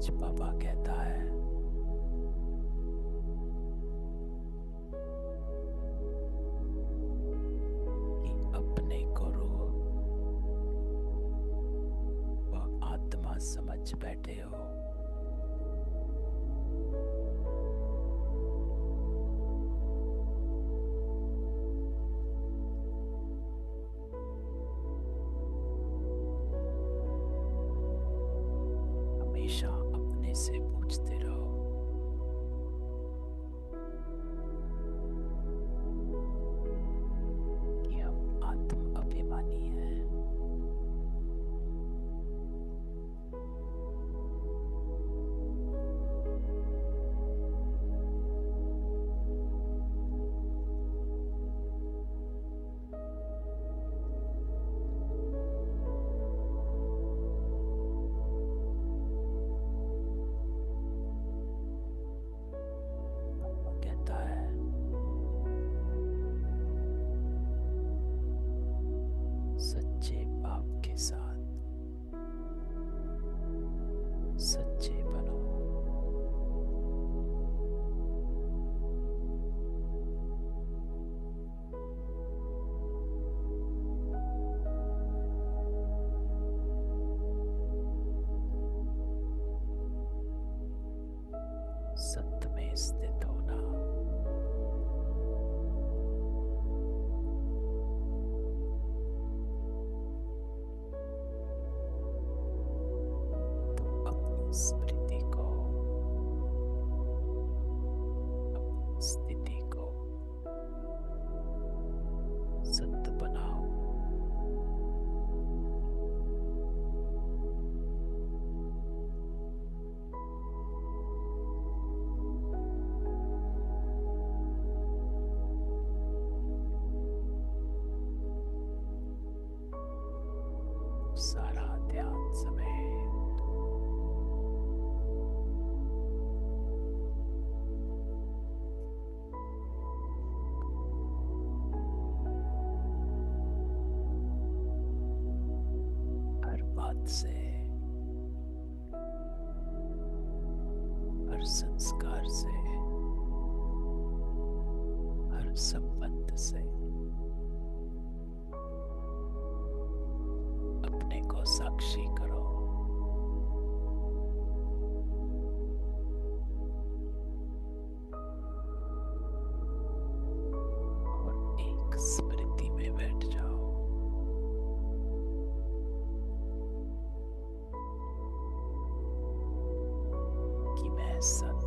आज पापा कहता है कि अपने को रूह व आत्मा समझ बैठे हो। हमेशा अपने से पूछते रहो कि हम आत्म अभिमानी हैं। कहता है सच्चे बाप के साथ सच्चे बनो। सत्य में स्थित होना तो अपनी स्मृति को, अपनी स्थिति को सत्य बनाओ। सारा ध्यान समेत हर बात से, हर संस्कार से, हर संबंध से अपने को साक्षी करो। और एक स्मृति में बैठ जाओ कि मैं सत्य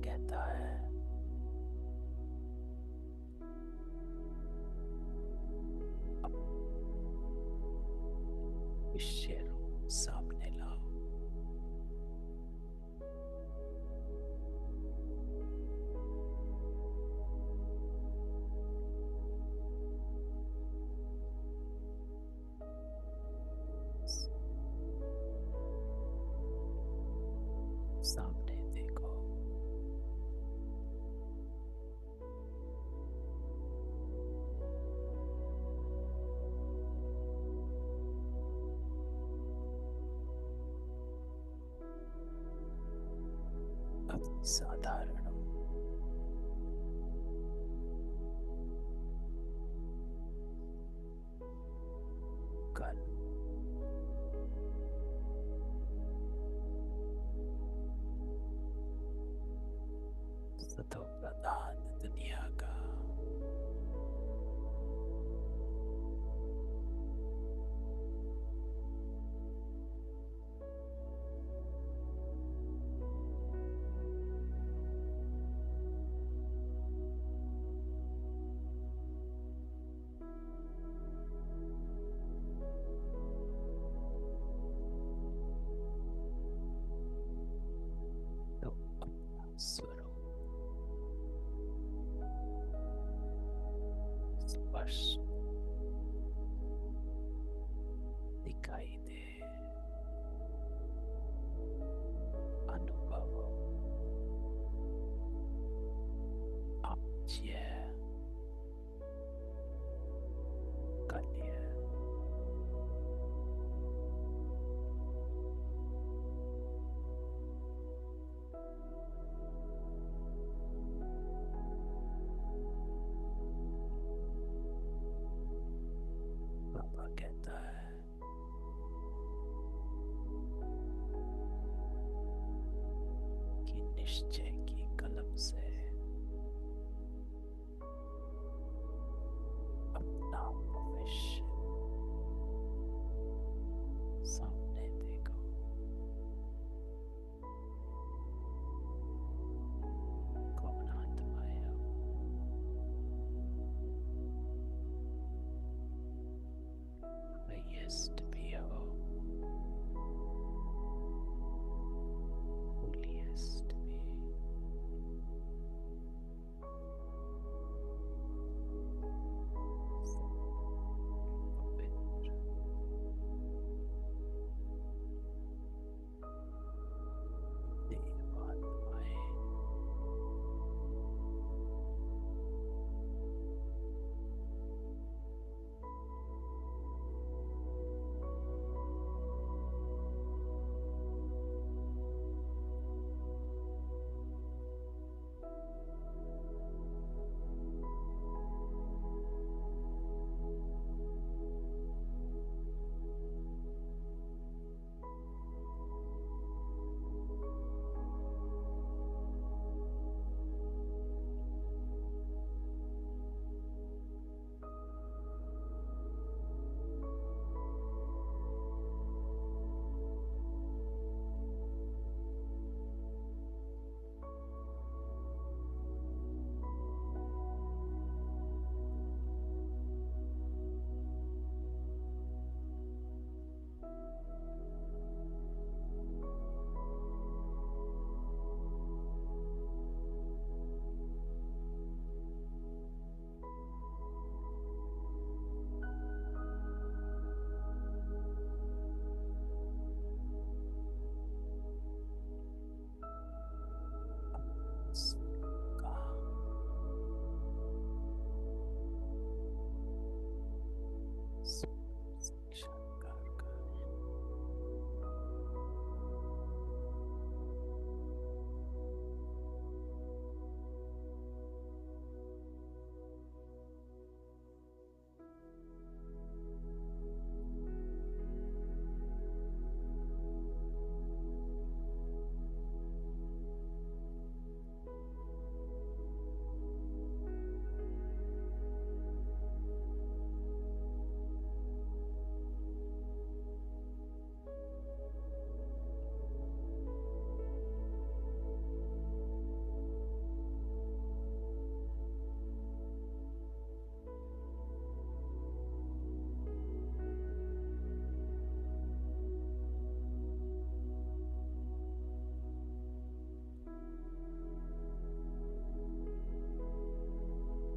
कहता है विषय रूप सामने लाओ। सामने देखो। अपनी साधारण कल सतो प्रधान दुनिया का तो अपना स्वरूप स्पष्ट दिखाई दे। अनुभव आज्य कल्य बाबा कहता है कि निश्चय की कलम से अपना भविष्य सामने देखो। कौन आत्माएं हो? हाईएस्ट भी हो, होलीएस्ट भी, पवित्र, देवात्माएं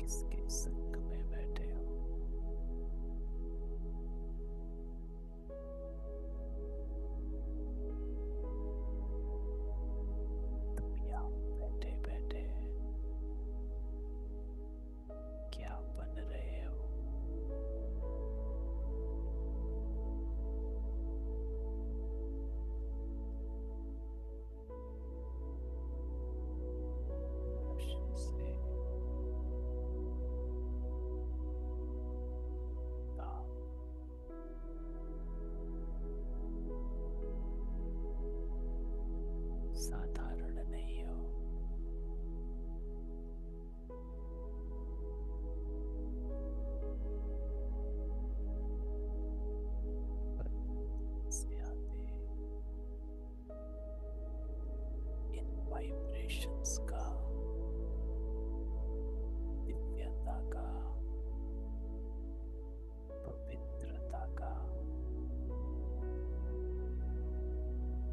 किसके संग में बैठे हो? तुम यहाँ बैठे बैठे क्या बन रहे हो? नशे से आप साधारण नहीं हो। पर से आते इन वाइब्रेशंस का, दिव्यता का, पवित्रता का,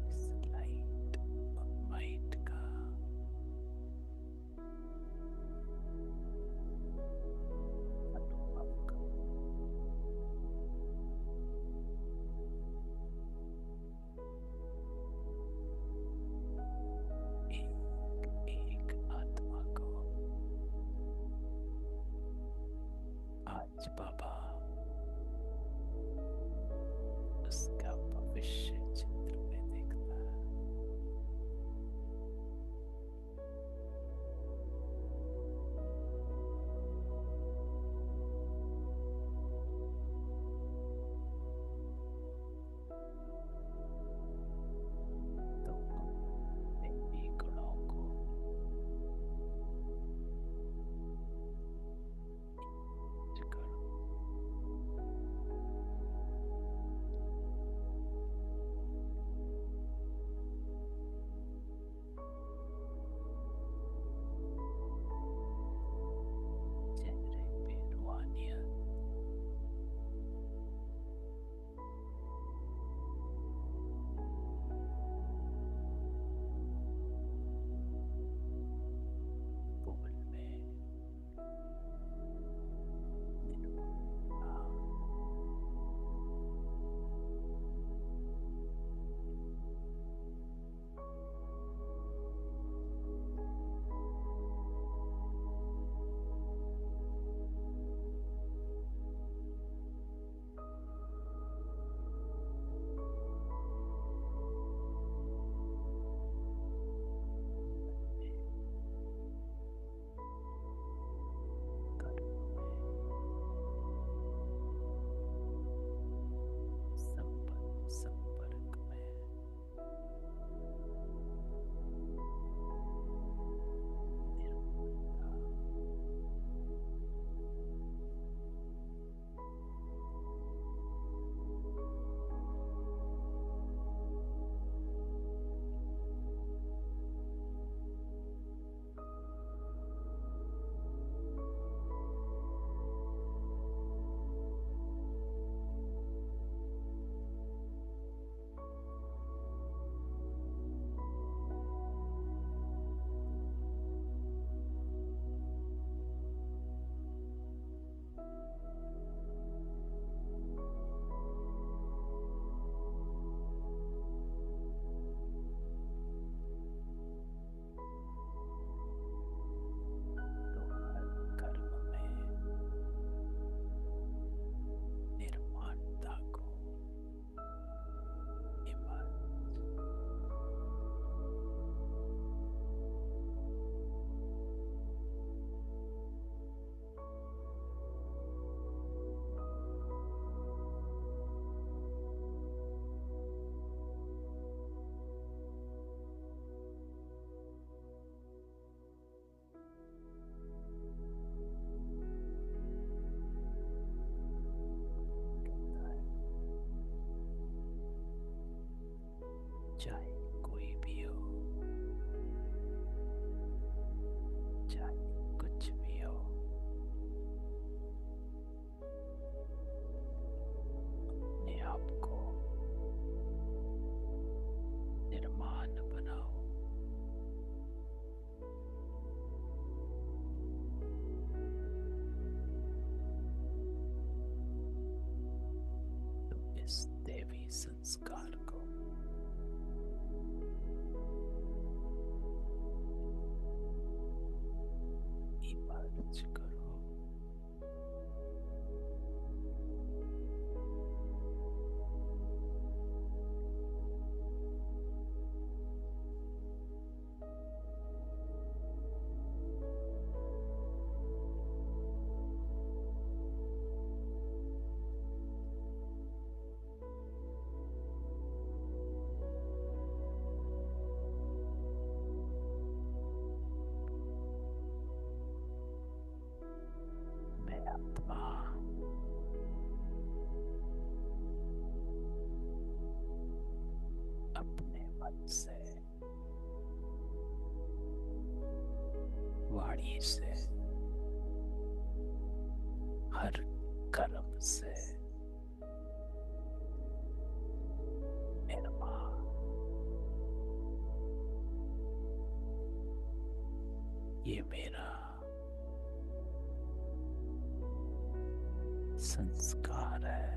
इस लाइट और माइट का अनुभव करो। एक एक आत्मा को आज बाबा उसका भविष्य चित्र में देखता है। तो अपने ही गुणों को याद करो। चेहरे पे रूहानियत, बोल में निर्मलता, में कर्म में संपर्क में निर्मलता, तो हर कर्म में निर्माणता को इमर्ज, कहता है चाहे कोई भी हो, चाहे कुछ भी हो, अपने आप को निर्माण बनाओ। इस देवी संस्कार को इमर्ज करो। मैं आत्मा अपने मन से, वाणी से, हर कर्म से निर्माण, ये मेरा संस्कार है।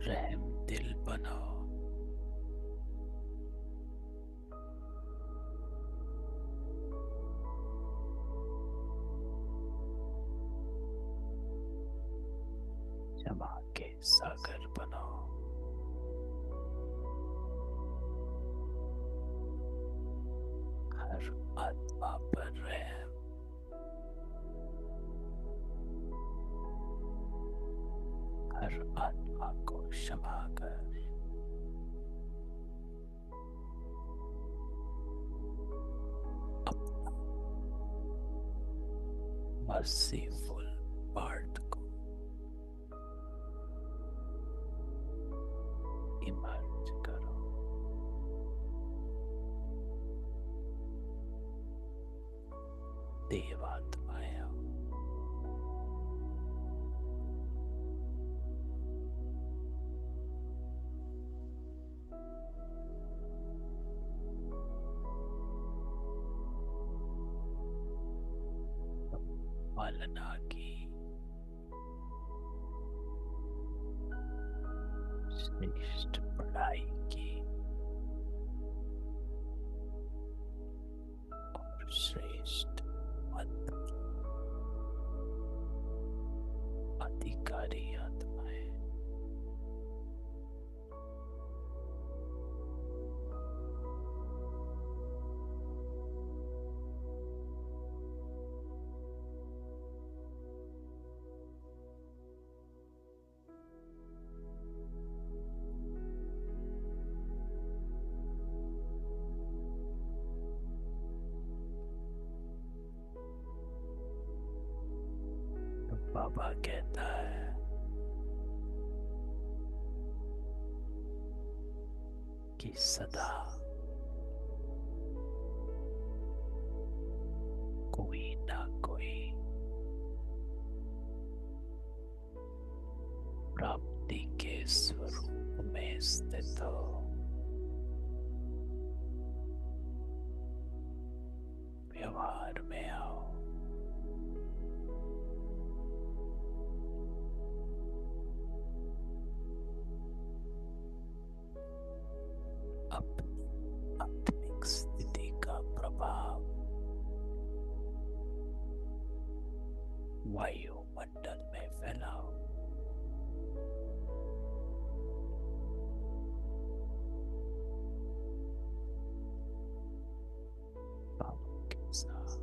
रहम दिल बनो। क्षमा के सागर बनो। हर आत्मा पर रहम, हर आत्मा को क्षमा कर अपना मर्सीफुल पार्ट को इमर्ज करो। देवात्माएं हो, पालना की श्रेष्ठ पढ़ाई की और श्रेष्ठ मत की अधिकारी आत्माएं। तो बाबा कहता है कि सदा कोई ना कोई हो। व्यवहार में आओ। अपनी आत्मिक स्थिति का प्रभाव वायुमंडल में फैलाओ। बालों के साथ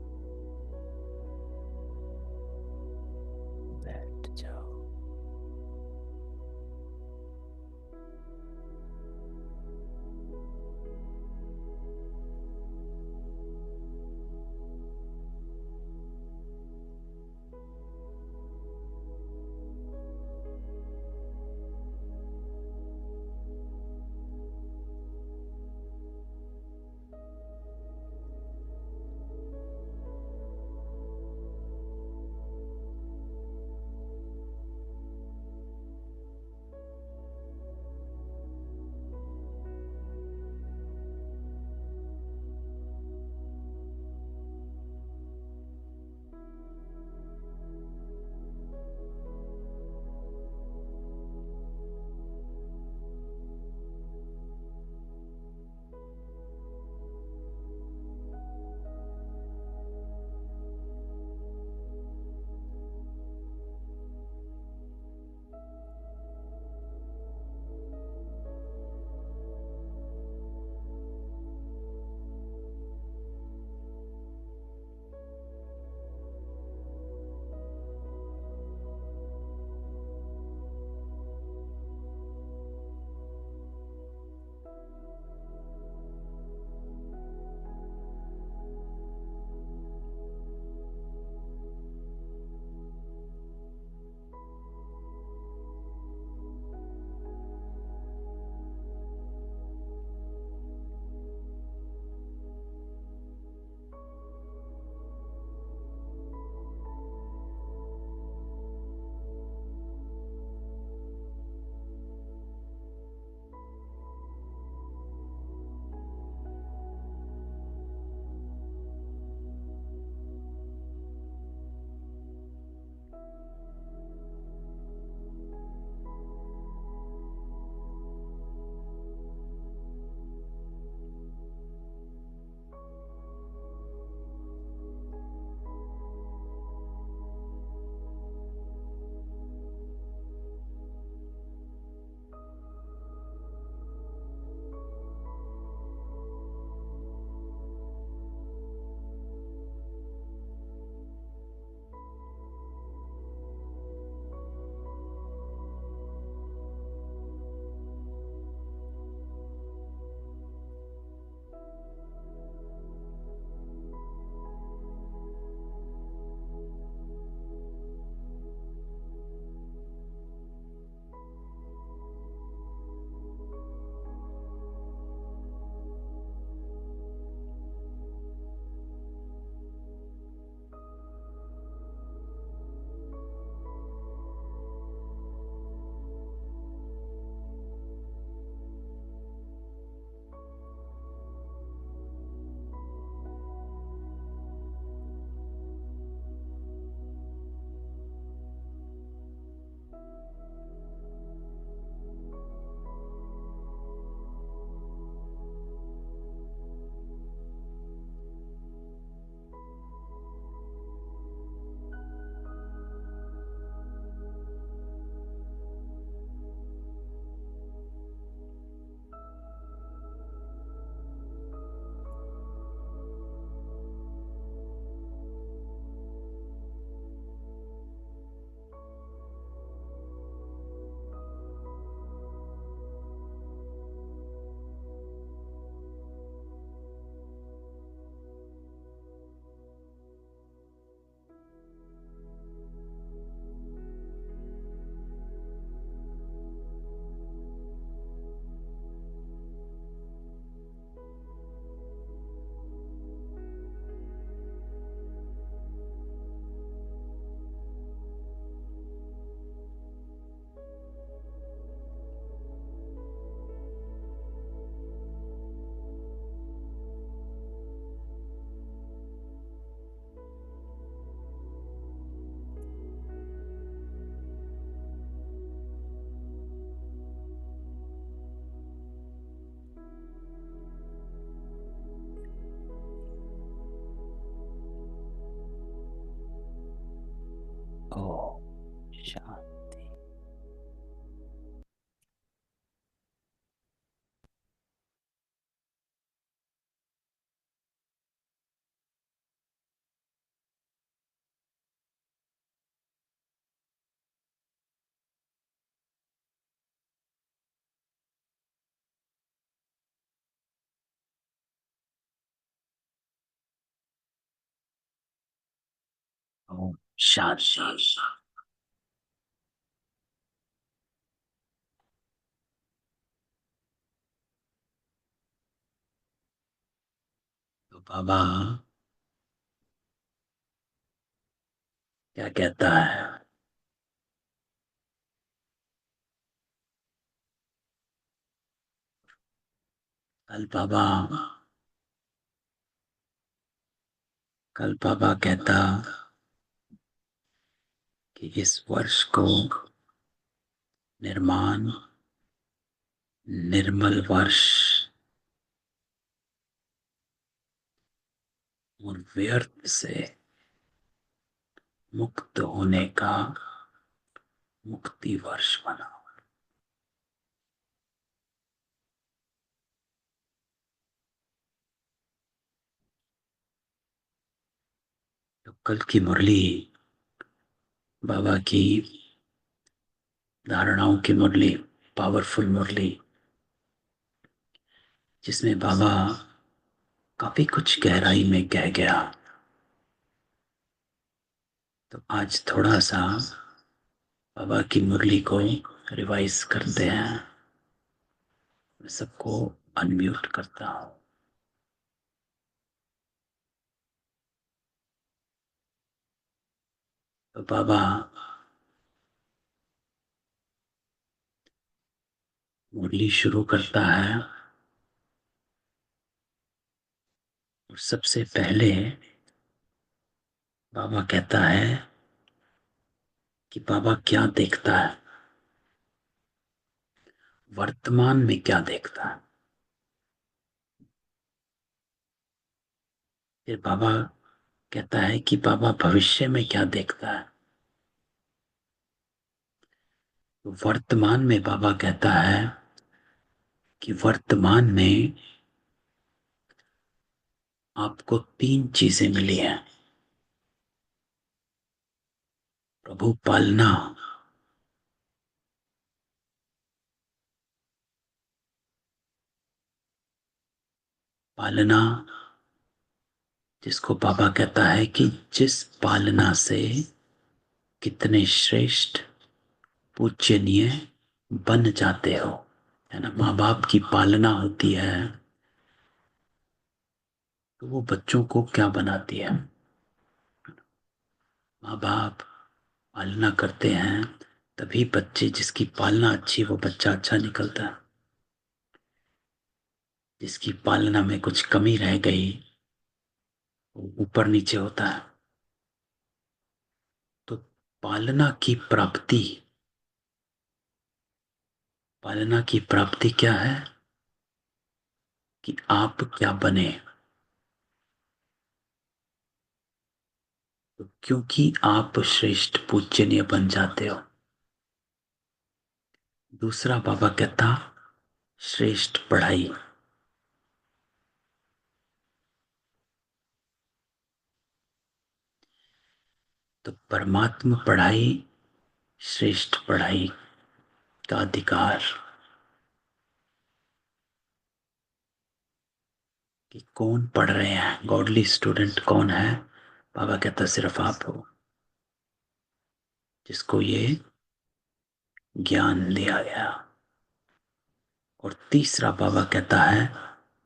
ओ शांति। ओम शांति। तो बाबा क्या कहता है? कल बाबा कल बाबा कहता कि इस वर्ष को निर्माण निर्मल वर्ष और व्यर्थ से मुक्त होने का मुक्ति वर्ष बनाओ। तो कल की मुरली बाबा की धारणाओं की मुरली, पावरफुल मुरली, जिसमें बाबा काफी कुछ गहराई में कह गया। तो आज थोड़ा सा बाबा की मुरली को रिवाइज करते हैं। मैं सबको अनम्यूट करता हूँ। तो बाबा मुरली शुरू करता है और सबसे पहले बाबा कहता है कि बाबा क्या देखता है, वर्तमान में क्या देखता है। फिर बाबा कहता है कि बाबा भविष्य में क्या देखता है। तो वर्तमान में बाबा कहता है कि वर्तमान में आपको तीन चीजें मिली हैं। प्रभु पालना, पालना जिसको बाबा कहता है कि जिस पालना से कितने श्रेष्ठ पूजनीय बन जाते हो, है ना। माँ बाप की पालना होती है तो वो बच्चों को क्या बनाती है। माँ बाप पालना करते हैं तभी बच्चे, जिसकी पालना अच्छी वो बच्चा अच्छा निकलता है। जिसकी पालना में कुछ कमी रह गई वो ऊपर नीचे होता है। तो पालना की प्राप्ति, पालना की प्राप्ति क्या है कि आप क्या बने। तो क्योंकि आप श्रेष्ठ पूजनीय बन जाते हो। दूसरा बाबा कहता श्रेष्ठ पढ़ाई। तो परमात्मा पढ़ाई, श्रेष्ठ पढ़ाई का अधिकार कि कौन पढ़ रहे हैं, गॉडली स्टूडेंट कौन है। बाबा कहता सिर्फ आप हो जिसको ये ज्ञान दिया गया। और तीसरा बाबा कहता है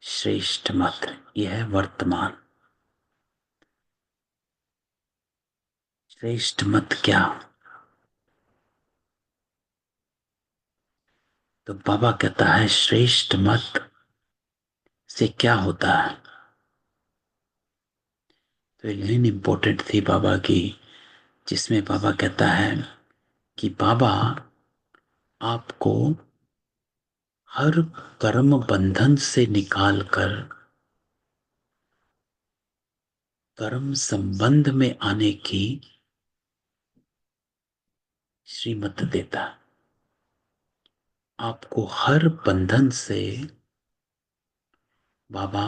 श्रेष्ठ मत, यह है वर्तमान। श्रेष्ठ मत क्या? तो बाबा कहता है श्रेष्ठ मत से क्या होता है। तो एक लाइन इंपॉर्टेंट थी बाबा की, जिसमें बाबा कहता है कि बाबा आपको हर कर्म बंधन से निकालकर कर्म संबंध में आने की श्रीमत देता, आपको हर बंधन से बाबा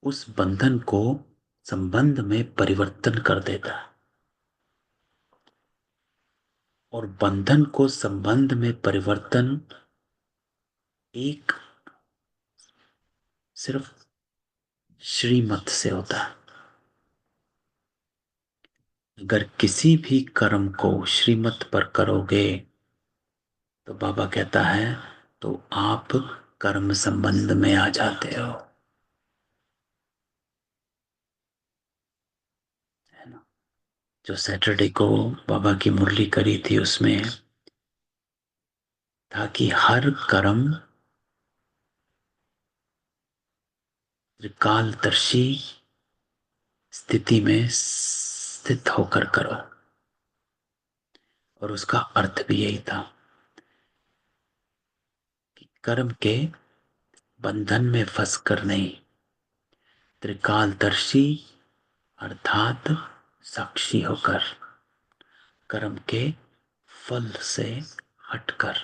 उस बंधन को संबंध में परिवर्तन कर देता है। और बंधन को संबंध में परिवर्तन एक सिर्फ श्रीमत से होता है। अगर किसी भी कर्म को श्रीमत पर करोगे तो बाबा कहता है तो आप कर्म संबंध में आ जाते हो, है ना। जो सैटरडे को बाबा की मुरली करी थी उसमें था कि हर कर्म त्रिकालदर्शी स्थिति में स्थित होकर करो। और उसका अर्थ भी यही था कि कर्म के बंधन में फंसकर नहीं, त्रिकालदर्शी अर्थात साक्षी होकर, कर्म के फल से हटकर।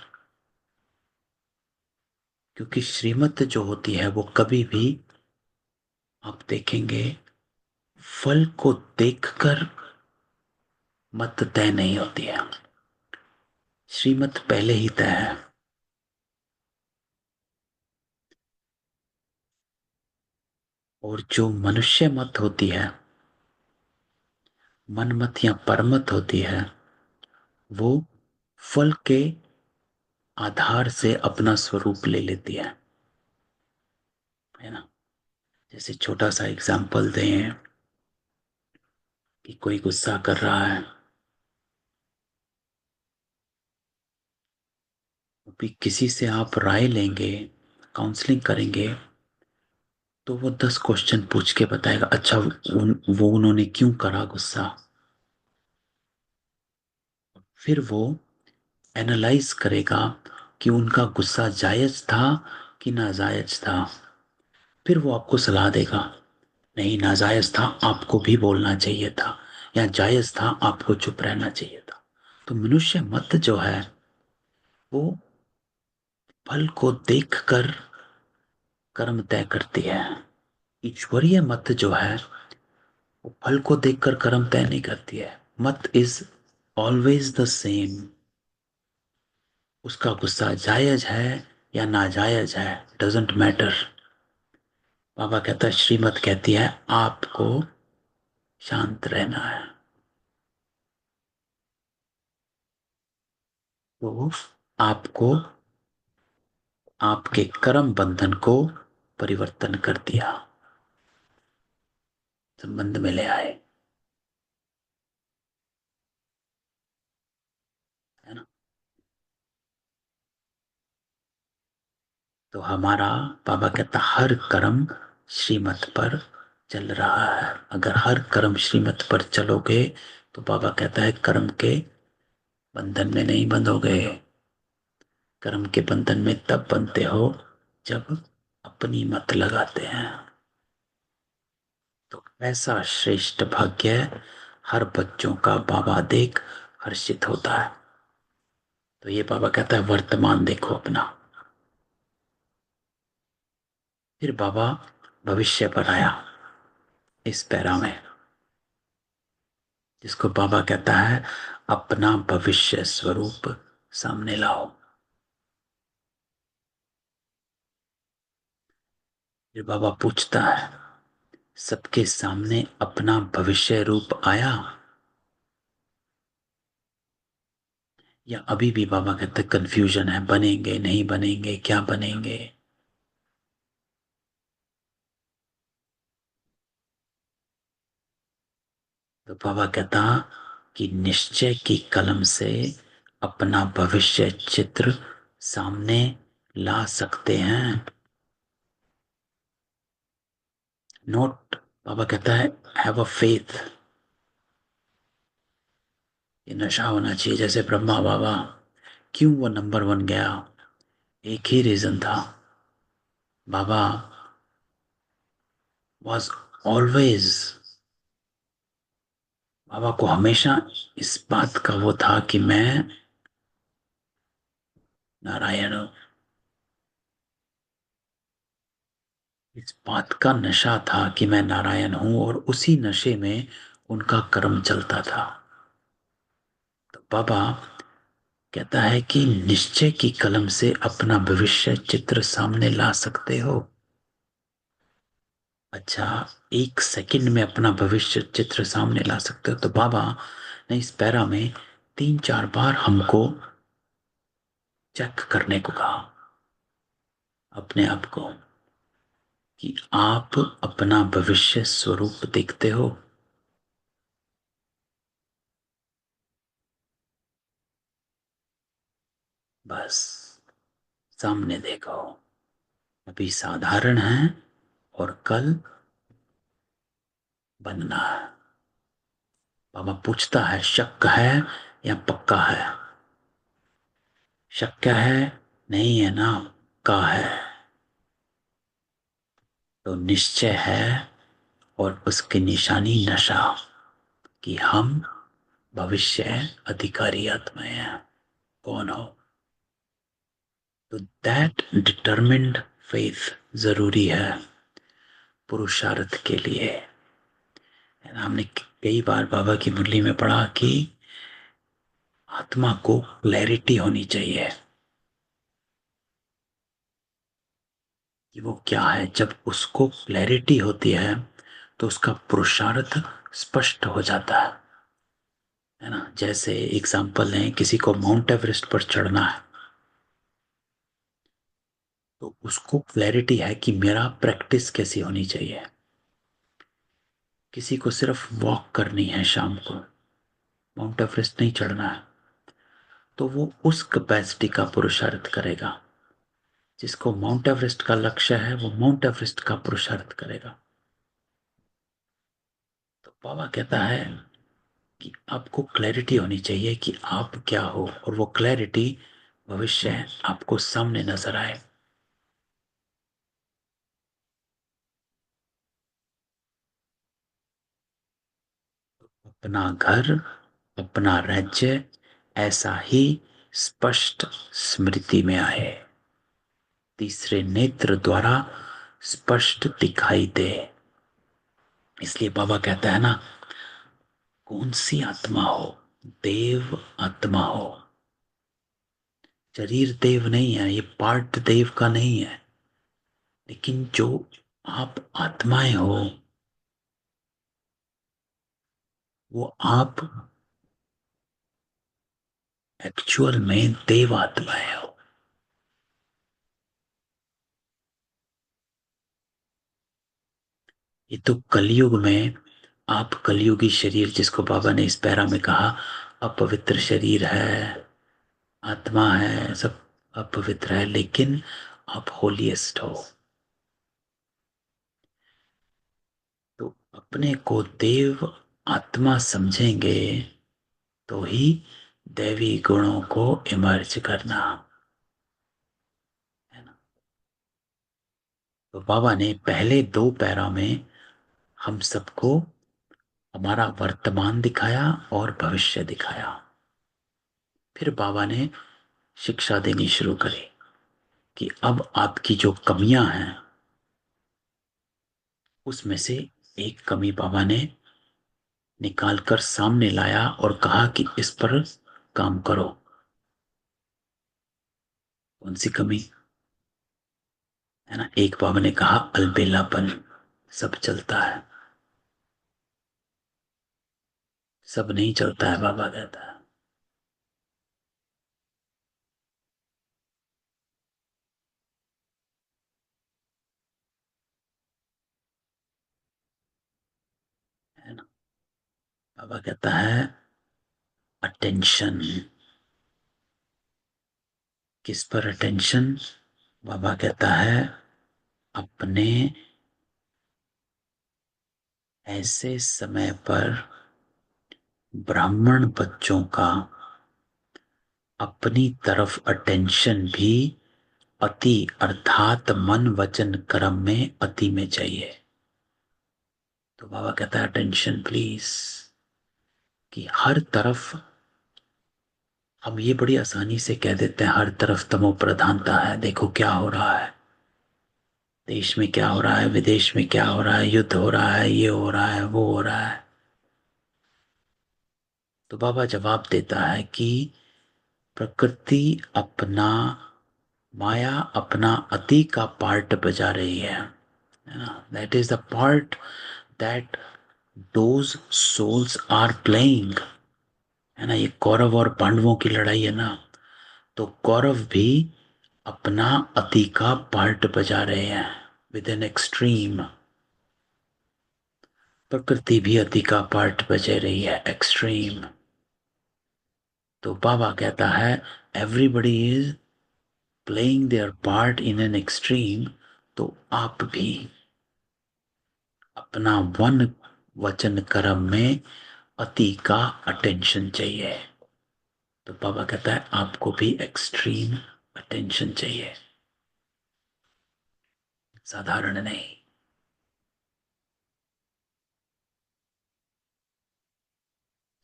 क्योंकि श्रीमत जो होती है वो कभी भी, आप देखेंगे, फल को देखकर मत तय नहीं होती है। श्रीमत पहले ही तय है। और जो मनुष्य मत होती है, मनमत या परमत होती है, वो फल के आधार से अपना स्वरूप ले लेती है ना। जैसे छोटा सा एग्जाम्पल दें कि कोई गुस्सा कर रहा है, अभी किसी से आप राय लेंगे, काउंसलिंग करेंगे, तो वो 10 क्वेश्चन पूछ के बताएगा, अच्छा वो उन्होंने क्यों करा गुस्सा। फिर वो एनालाइज करेगा कि उनका गुस्सा जायज था कि नाजायज था। फिर वो आपको सलाह देगा, नहीं नाजायज था, आपको भी बोलना चाहिए था, या जायज था, आपको चुप रहना चाहिए था। तो मनुष्य मत जो है वो फल को देखकर कर्म तय करती है। ईश्वरीय मत जो है वो फल को देखकर कर्म तय नहीं करती है। मत इज ऑलवेज द सेम। उसका गुस्सा जायज है या नाजायज है, डजेंट मैटर। बाबा कहता है, श्रीमत कहती है आपको शांत रहना है। तो आपको आपके कर्म बंधन को परिवर्तन कर दिया, संबंध में ले आए, है ना। तो हमारा बाबा कहता हर कर्म श्रीमत पर चल रहा है। अगर हर कर्म श्रीमत पर चलोगे तो बाबा कहता है कर्म के बंधन में नहीं बंधोगे। कर्म के बंधन में तब बंधते हो जब अपनी मत लगाते हैं। तो ऐसा श्रेष्ठ भाग्य हर बच्चों का बाबा देख हर्षित होता है। तो ये बाबा कहता है वर्तमान देखो अपना। फिर बाबा भविष्य पर आया इस पैरा में, जिसको बाबा कहता है अपना भविष्य स्वरूप सामने लाओ। फिर बाबा पूछता है सबके सामने अपना भविष्य रूप आया, या अभी भी बाबा कहते कंफ्यूजन है, बनेंगे नहीं बनेंगे, क्या बनेंगे। तो बाबा कहता कि निश्चय की कलम से अपना भविष्य चित्र सामने ला सकते हैं। नोट, बाबा कहता है हैव अ फेथ। ये नशा होना चाहिए। जैसे ब्रह्मा बाबा क्यों वो नंबर 1 गया, एक ही रीजन था, बाबा वॉज ऑलवेज बाबा को हमेशा इस बात का वो था कि मैं नारायण हूं। इस बात का नशा था कि मैं नारायण हूं, और उसी नशे में उनका कर्म चलता था। तो बाबा कहता है कि निश्चय की कलम से अपना भविष्य चित्र सामने ला सकते हो। अच्छा, 1 सेकंड में अपना भविष्य चित्र सामने ला सकते हो। तो बाबा ने इस पैरा में 3-4 बार हमको चेक करने को कहा, अपने आप को, कि आप अपना भविष्य स्वरूप देखते हो। बस सामने देखो, अभी साधारण है और कल बनना है। बाबा पूछता है, शक है या पक्का है? शक क्या है? नहीं है ना, का है। तो निश्चय है, और उसकी निशानी नशा, कि हम भविष्य अधिकारी आत्माएं हैं। कौन हो? तो दैट डिटरमिन्ड फेथ जरूरी है पुरुषार्थ के लिए। हमने कई बार बाबा की मुरली में पढ़ा कि आत्मा को क्लैरिटी होनी चाहिए कि वो क्या है। जब उसको क्लैरिटी होती है तो उसका पुरुषार्थ स्पष्ट हो जाता है ना। जैसे एग्जाम्पल लें, किसी को माउंट एवरेस्ट पर चढ़ना है, तो उसको क्लैरिटी है कि मेरा प्रैक्टिस कैसी होनी चाहिए। किसी को सिर्फ वॉक करनी है, शाम को माउंट एवरेस्ट नहीं चढ़ना है, तो वो उस कैपेसिटी का पुरुषार्थ करेगा। जिसको माउंट एवरेस्ट का लक्ष्य है, वो माउंट एवरेस्ट का पुरुषार्थ करेगा। तो बाबा कहता है कि आपको क्लैरिटी होनी चाहिए कि आप क्या हो, और वो क्लैरिटी भविष्य आपको सामने नजर आए। अपना घर, अपना राज्य ऐसा ही स्पष्ट स्मृति में आए, तीसरे नेत्र द्वारा स्पष्ट दिखाई दे। इसलिए बाबा कहता है ना, कौन सी आत्मा हो? देव आत्मा हो। शरीर देव नहीं है, ये पार्ट देव का नहीं है। लेकिन जो आप आत्माएं हो, वो आप एक्चुअल में देव आत्माएं हो। ये तो कलयुग में आप कलयुगी शरीर, जिसको बाबा ने इस पैरा में कहा अपवित्र शरीर है, आत्मा है, सब अपवित्र है, लेकिन आप होलीएस्ट हो। तो अपने को देव आत्मा समझेंगे तो ही दैवी गुणों को इमर्ज करना है ना। तो बाबा ने पहले 2 पैरा में हम सबको हमारा वर्तमान दिखाया और भविष्य दिखाया। फिर बाबा ने शिक्षा देनी शुरू करी कि अब आपकी जो कमियां हैं, उसमें से एक कमी बाबा ने निकाल कर सामने लाया और कहा कि इस पर काम करो। कौन सी कमी? है ना, एक बाबा ने कहा अलबेलापन। सब चलता सब नहीं चलता है, बाबा कहता है ना। बाबा कहता है अटेंशन। किस पर अटेंशन? बाबा कहता है अपने ऐसे समय पर ब्राह्मण बच्चों का अपनी तरफ अटेंशन भी अति, अर्थात मन वचन कर्म में अति में चाहिए। तो बाबा कहता है अटेंशन प्लीज। कि हर तरफ, हम ये बड़ी आसानी से कह देते हैं हर तरफ तमो प्रधानता है, देखो क्या हो रहा है, देश में क्या हो रहा है, विदेश में क्या हो रहा है, युद्ध हो रहा है, ये हो रहा है, वो हो रहा है। तो बाबा जवाब देता है कि प्रकृति अपना, माया अपना अति का पार्ट बजा रही है ना। That is the part that those souls are playing, है ना। ये कौरव और पांडवों की लड़ाई है ना, तो कौरव भी अपना अति का पार्ट बजा रहे हैं विद एन एक्सट्रीम। प्रकृति भी अति का पार्ट बजा रही है एक्सट्रीम। तो बाबा कहता है everybody is playing there part in an extreme. तो आप भी अपना वन वचन कर्म में अति का अटेंशन चाहिए। तो बाबा कहता है आपको भी एक्सट्रीम अटेंशन चाहिए, साधारण नहीं।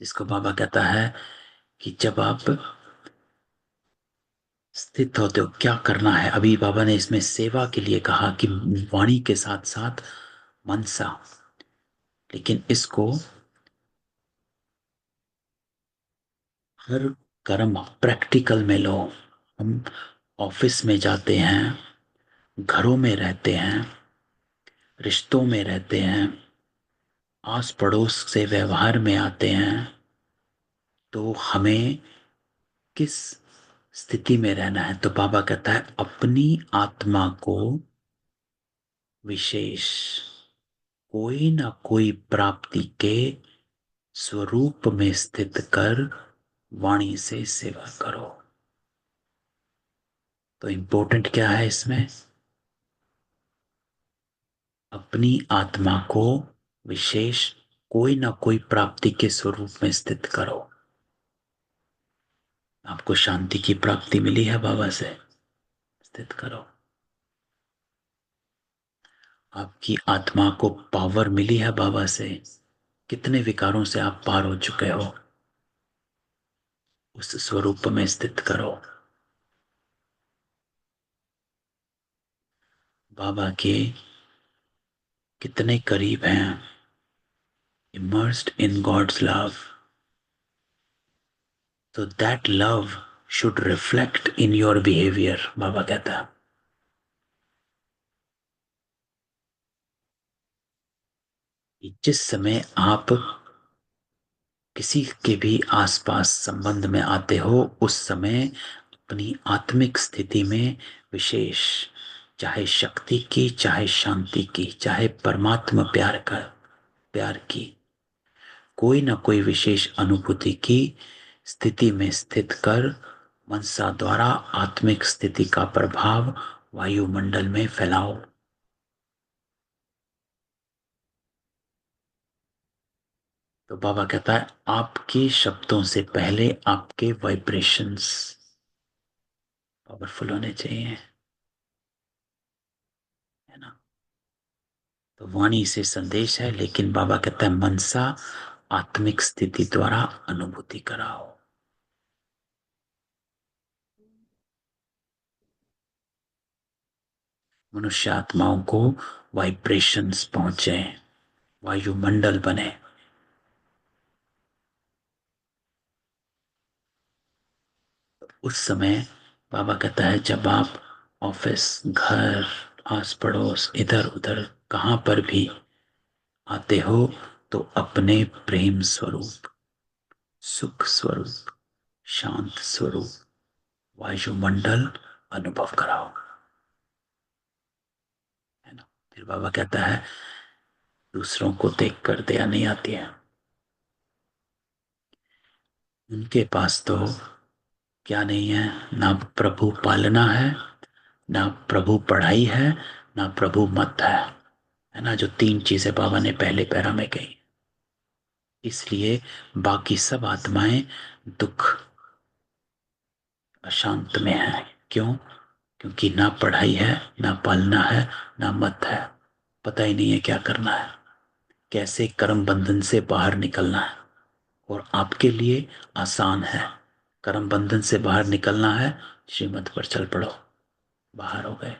जिसको बाबा कहता है कि जब आप स्थित होते हो क्या करना है। अभी बाबा ने इसमें सेवा के लिए कहा कि वाणी के साथ साथ मनसा, लेकिन इसको हर कर्म प्रैक्टिकल में लो। हम ऑफिस में जाते हैं, घरों में रहते हैं, रिश्तों में रहते हैं, आस पड़ोस से व्यवहार में आते हैं, तो हमें किस स्थिति में रहना है। तो बाबा कहता है अपनी आत्मा को विशेष कोई ना कोई प्राप्ति के स्वरूप में स्थित कर वाणी से सेवा करो। तो इंपॉर्टेंट क्या है इसमें, अपनी आत्मा को विशेष कोई ना कोई प्राप्ति के स्वरूप में स्थित करो। आपको शांति की प्राप्ति मिली है बाबा से, स्थित करो। आपकी आत्मा को पावर मिली है बाबा से, कितने विकारों से आप पार हो चुके हो, उस स्वरूप में स्थित करो। बाबा के कितने करीब हैं, immersed in God's love, so that love should reflect in your behavior। बाबा कहता है कि जिस समय आप किसी के भी आसपास संबंध में आते हो, उस समय अपनी आत्मिक स्थिति में विशेष, चाहे शक्ति की, चाहे शांति की, चाहे परमात्मा प्यार का, प्यार की, कोई ना कोई विशेष अनुभूति की स्थिति में स्थित कर मनसा द्वारा आत्मिक स्थिति का प्रभाव वायुमंडल में फैलाओ। तो बाबा कहता है आपके शब्दों से पहले आपके वाइब्रेशंस पावरफुल होने चाहिए, है ना। तो वाणी से संदेश है, लेकिन बाबा कहता है मनसा आत्मिक स्थिति द्वारा अनुभूति कराओ। मनुष्य आत्माओं को वाइब्रेशंस पहुंचे, वायुमंडल बने। उस समय बाबा कहता है जब आप ऑफिस, घर, आस पड़ोस, इधर उधर कहां पर भी आते हो, तो अपने प्रेम स्वरूप, सुख स्वरूप, शांत स्वरूप वायुमंडल अनुभव कराओ, है ना। फिर बाबा कहता है दूसरों को देख कर दया नहीं आती है, उनके पास तो क्या नहीं है, ना प्रभु पालना है, ना प्रभु पढ़ाई है, ना प्रभु मत है ना। जो तीन चीजें बाबा ने पहले पैरा में कही। इसलिए बाकी सब आत्माएं दुख, अशांत में है। क्यों? क्योंकि ना पढ़ाई है, ना पालना है, ना मत है। पता ही नहीं है क्या करना है, कैसे कर्म बंधन से बाहर निकलना है। और आपके लिए आसान है। कर्म बंधन से बाहर निकलना है, श्रीमत पर चल पड़ो। बाहर हो गए,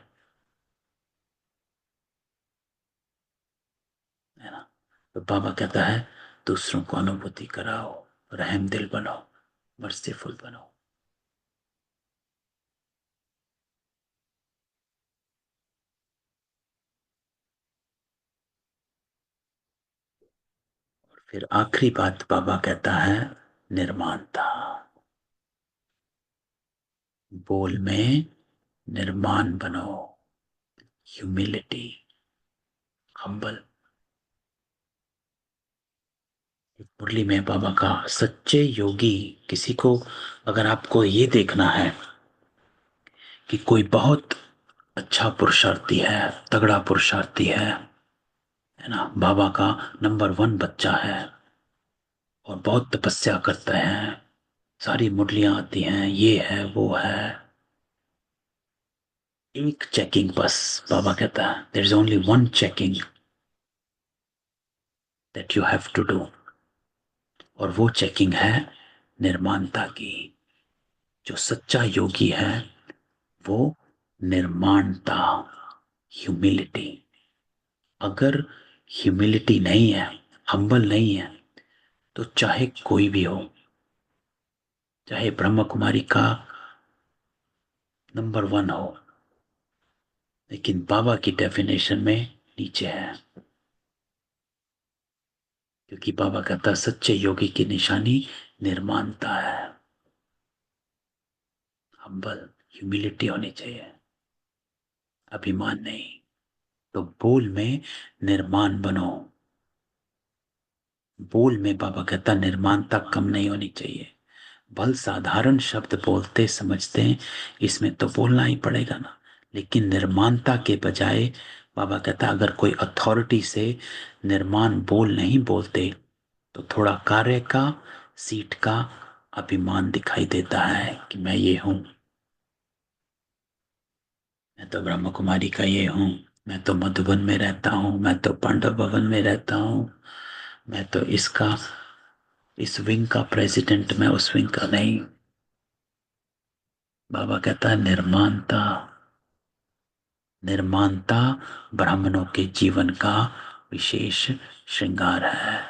है ना। तो बाबा कहता है दूसरों को अनुभूति कराओ, रहम दिल बनो, मर्सीफुल बनो। फिर आखिरी बात बाबा कहता है निर्माणता। बोल में निर्माण बनो, ह्यूमिलिटी, हम्बल। मुरली में बाबा का सच्चे योगी, किसी को अगर आपको ये देखना है कि कोई बहुत अच्छा पुरुषार्थी है, तगड़ा पुरुषार्थी है ना, बाबा का नंबर वन बच्चा है और बहुत तपस्या करते हैं, सारी मुरलियां आती हैं, ये है वो है, एक चेकिंग बस। बाबा कहता है there is only one checking that you have to do, और वो चेकिंग है निर्माणता की। जो सच्चा योगी है वो निर्माणता, ह्यूमिलिटी। अगर ह्यूमिलिटी नहीं है, हम्बल नहीं है, तो चाहे कोई भी हो, चाहे ब्रह्म कुमारी का नंबर वन हो, लेकिन बाबा की डेफिनेशन में नीचे है। क्योंकि बाबा कहता है सच्चे योगी की निशानी निर्माणता है, हम्बल, ह्यूमिलिटी होनी चाहिए, अभिमान नहीं। तो बोल में निर्माण बनो। बोल में बाबा कहता निर्माणता कम नहीं होनी चाहिए। भल साधारण शब्द बोलते समझते हैं, इसमें तो बोलना ही पड़ेगा ना, लेकिन निर्माणता के बजाय बाबा कहता अगर कोई अथॉरिटी से निर्माण बोल नहीं बोलते तो थोड़ा कार्य का, सीट का अभिमान दिखाई देता है कि मैं ये हूं, मैं तो ब्रह्म कुमारी का ये हूं, मैं तो मधुबन में रहता हूं, मैं तो पांडव भवन में रहता हूं, मैं तो इसका, इस विंग का प्रेसिडेंट, मैं उस विंग का नहीं। बाबा कहता है निर्माणता। निर्माणता ब्राह्मणों के जीवन का विशेष श्रृंगार है।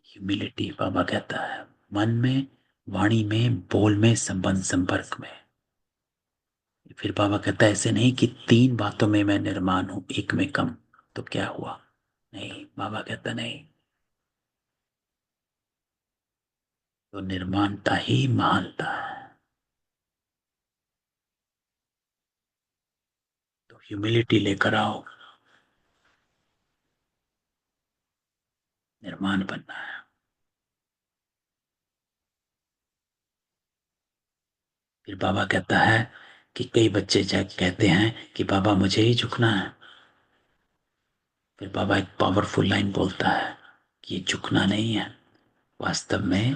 ह्यूमिलिटी बाबा कहता है मन में, वाणी में, बोल में, संबंध संपर्क में। फिर बाबा कहता है ऐसे नहीं कि तीन बातों में मैं निर्माण हूं, एक में कम, तो क्या हुआ। नहीं, बाबा कहता नहीं, तो निर्माणता ही महानता है। तो ह्यूमिलिटी लेकर आओ, निर्माण बनना है। फिर बाबा कहता है कि कई बच्चे कहते हैं कि बाबा मुझे ही झुकना है। फिर बाबा एक पावरफुल लाइन बोलता है कि ये झुकना नहीं है, वास्तव में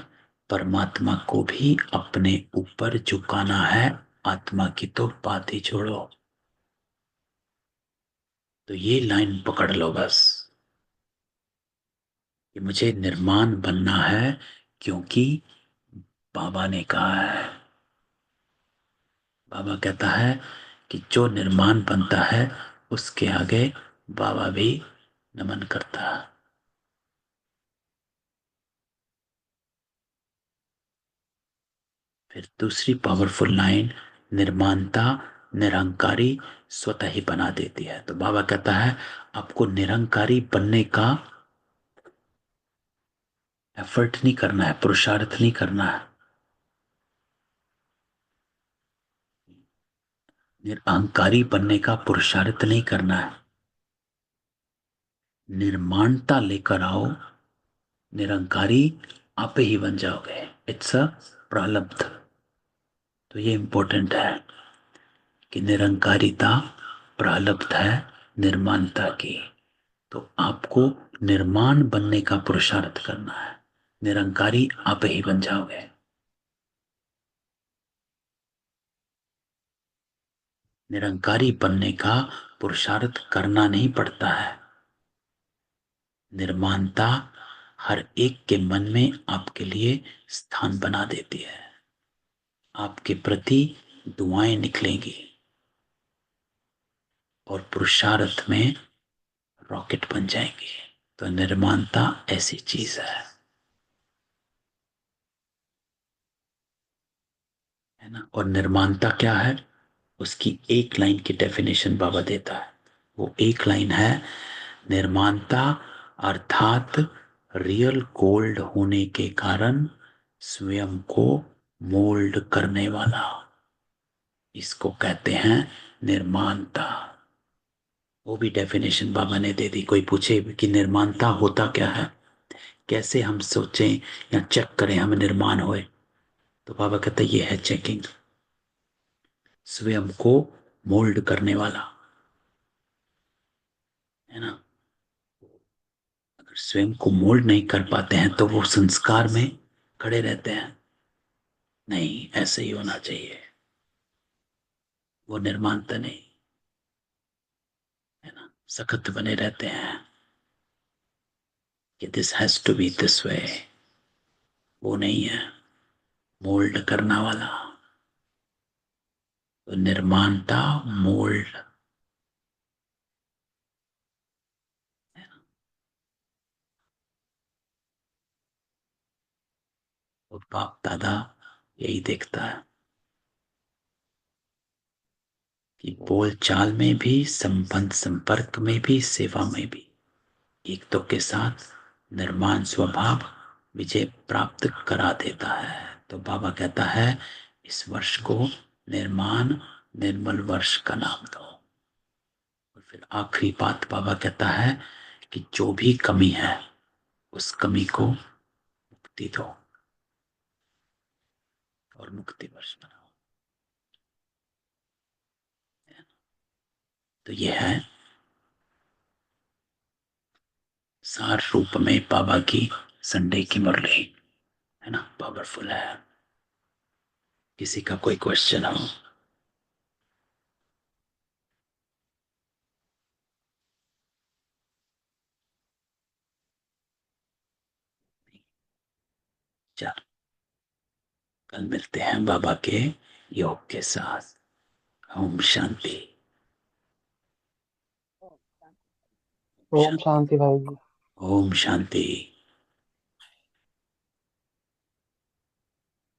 परमात्मा को भी अपने ऊपर झुकाना है, आत्मा की तो बात ही छोड़ो। तो ये लाइन पकड़ लो बस, कि मुझे निर्माण बनना है, क्योंकि बाबा ने कहा है। बाबा कहता है कि जो निर्माण बनता है उसके आगे बाबा भी नमन करता है। फिर दूसरी पावरफुल लाइन, निर्माणता निरंकारी स्वतः ही बना देती है। तो बाबा कहता है आपको निरंकारी बनने का एफर्ट नहीं करना है, पुरुषार्थ नहीं करना है, निरअहंकारी बनने का पुरुषार्थ नहीं करना है। निर्माणता लेकर आओ, निरंकारी आप ही बन जाओगे। इट्स अ प्रारब्ध। तो ये इंपॉर्टेंट है कि निरंकारिता प्रारब्ध है निर्माणता की। तो आपको निर्माण बनने का पुरुषार्थ करना है, निरंकारी आप ही बन जाओगे। निरंकारी बनने का पुरुषार्थ करना नहीं पड़ता है, निर्माणता हर एक के मन में आपके लिए स्थान बना देती है। आपके प्रति दुआएं निकलेंगी और पुरुषार्थ में रॉकेट बन जाएंगे। तो निर्माणता ऐसी चीज है ना। और निर्माणता क्या है, उसकी एक लाइन की डेफिनेशन बाबा देता है। वो एक लाइन है, निर्माणता अर्थात रियल गोल्ड होने के कारण स्वयं को मोल्ड करने वाला, इसको कहते हैं निर्माणता। वो भी डेफिनेशन बाबा ने दे दी। कोई पूछे कि निर्माणता होता क्या है, कैसे हम सोचें या चेक करें हम निर्माण होए, तो बाबा कहते ये है चेकिंग, स्वयं को मोल्ड करने वाला, है ना। अगर स्वयं को मोल्ड नहीं कर पाते हैं तो वो संस्कार में खड़े रहते हैं, नहीं ऐसे ही होना चाहिए, वो निर्माणता नहीं, है ना। सख्त बने रहते हैं कि this has to be this way, वो नहीं है मोल्ड करना वाला। तो निर्माणता मोल्ड, और बाप दादा यही देखता है कि बोल चाल में भी, संबंध संपर्क में भी, सेवा में भी एक तो के साथ निर्माण स्वभाव विजय प्राप्त करा देता है। तो बाबा कहता है इस वर्ष को निर्माण निर्मल वर्ष का नाम दो। और फिर आखिरी बात बाबा कहता है कि जो भी कमी है उस कमी को मुक्ति दो और मुक्ति वर्ष बनाओ। तो ये है सार रूप में बाबा की संडे की मुरली, है ना। पावरफुल है। किसी का कोई क्वेश्चन हो? चल, कल मिलते हैं बाबा के योग के साथ। ओम शांति। ओम शांति भाई जी। ओम शांति।